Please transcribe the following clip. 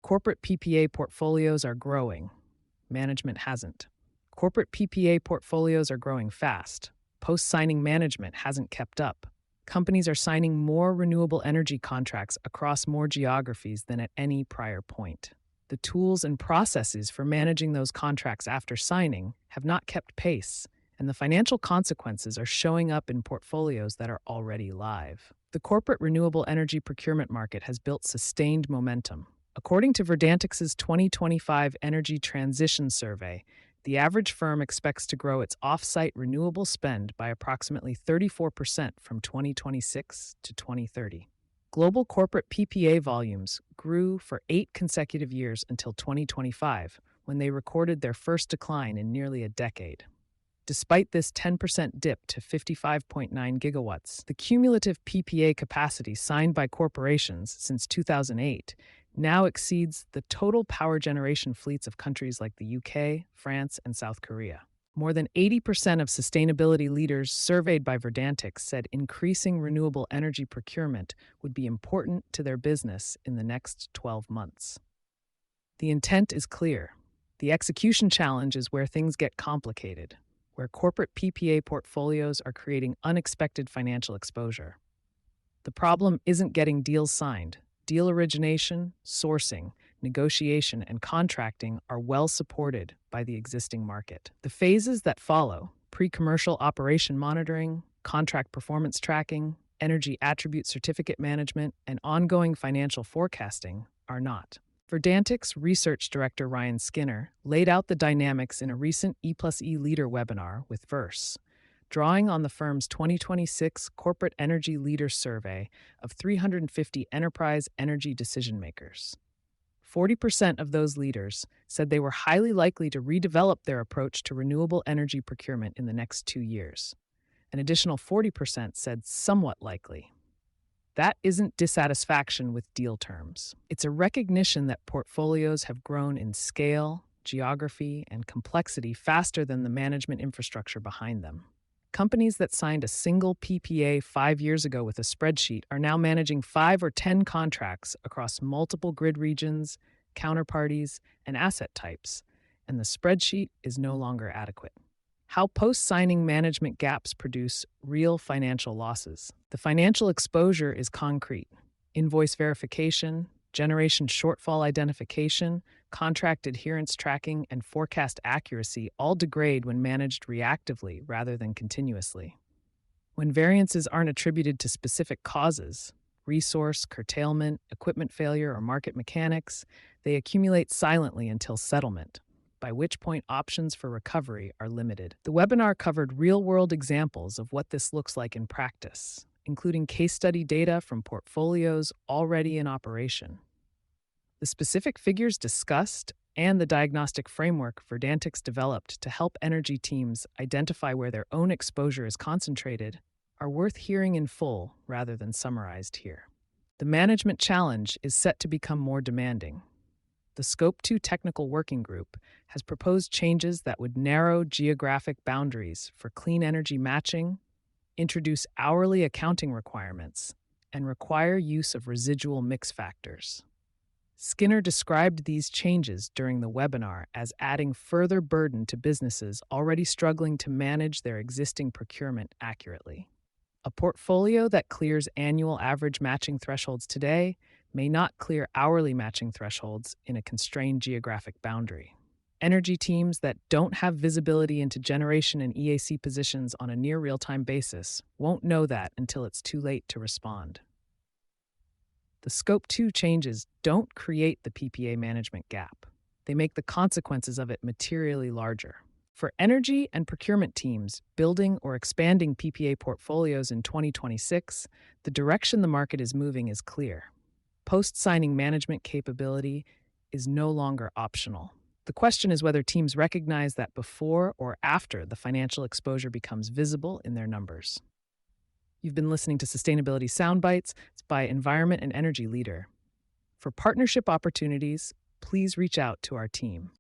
Corporate PPA portfolios are growing. Management hasn't. Corporate PPA portfolios are growing fast. Post-signing management hasn't kept up. Companies are signing more renewable energy contracts across more geographies than at any prior point. The tools and processes for managing those contracts after signing have not kept pace, and the financial consequences are showing up in portfolios that are already live. The corporate renewable energy procurement market has built sustained momentum. According to Verdantix's 2025 Energy Transition Survey, the average firm expects to grow its off-site renewable spend by approximately 34% from 2026 to 2030. Global corporate PPA volumes grew for 8 consecutive years until 2025, when they recorded their first decline in nearly a decade. Despite this 10% dip to 55.9 gigawatts, the cumulative PPA capacity signed by corporations since 2008 now exceeds the total power generation fleets of countries like the UK, France, and South Korea. More than 80% of sustainability leaders surveyed by Verdantix said increasing renewable energy procurement would be important to their business in the next 12 months. The intent is clear. The execution challenge is where things get complicated, where corporate PPA portfolios are creating unexpected financial exposure. The problem isn't getting deals signed. Deal origination, sourcing, negotiation, and contracting are well supported by the existing market. The phases that follow, pre-commercial operation monitoring, contract performance tracking, energy attribute certificate management, and ongoing financial forecasting, are not. Verdantix Research Director Ryan Skinner laid out the dynamics in a recent E+E Leader webinar with Verse, drawing on the firm's 2026 Corporate Energy Leader Survey of 350 enterprise energy decision-makers. 40% of those leaders said they were highly likely to redevelop their approach to renewable energy procurement in the next 2 years. An additional 40% said somewhat likely. That isn't dissatisfaction with deal terms. It's a recognition that portfolios have grown in scale, geography, and complexity faster than the management infrastructure behind them. Companies that signed a single PPA 5 years ago with a spreadsheet are now managing 5 or 10 contracts across multiple grid regions, counterparties, and asset types, and the spreadsheet is no longer adequate. How post-signing management gaps produce real financial losses. The financial exposure is concrete. Invoice verification, generation shortfall identification, contract adherence tracking, and forecast accuracy all degrade when managed reactively rather than continuously. When variances aren't attributed to specific causes, resource, curtailment, equipment failure, or market mechanics, they accumulate silently until settlement, by which point options for recovery are limited. The webinar covered real-world examples of what this looks like in practice, including case study data from portfolios already in operation. The specific figures discussed and the diagnostic framework Verdantix developed to help energy teams identify where their own exposure is concentrated are worth hearing in full rather than summarized here. The management challenge is set to become more demanding. The Scope 2 Technical Working Group has proposed changes that would narrow geographic boundaries for clean energy matching, introduce hourly accounting requirements, and require use of residual mix factors. Skinner described these changes during the webinar as adding further burden to businesses already struggling to manage their existing procurement accurately. A portfolio that clears annual average matching thresholds today may not clear hourly matching thresholds in a constrained geographic boundary. Energy teams that don't have visibility into generation and EAC positions on a near real-time basis won't know that until it's too late to respond. The Scope 2 changes don't create the PPA management gap. They make the consequences of it materially larger. For energy and procurement teams building or expanding PPA portfolios in 2026, the direction the market is moving is clear. Post-signing management capability is no longer optional. The question is whether teams recognize that before or after the financial exposure becomes visible in their numbers. You've been listening to Sustainability Soundbites. It's by Environment and Energy Leader. For partnership opportunities, please reach out to our team.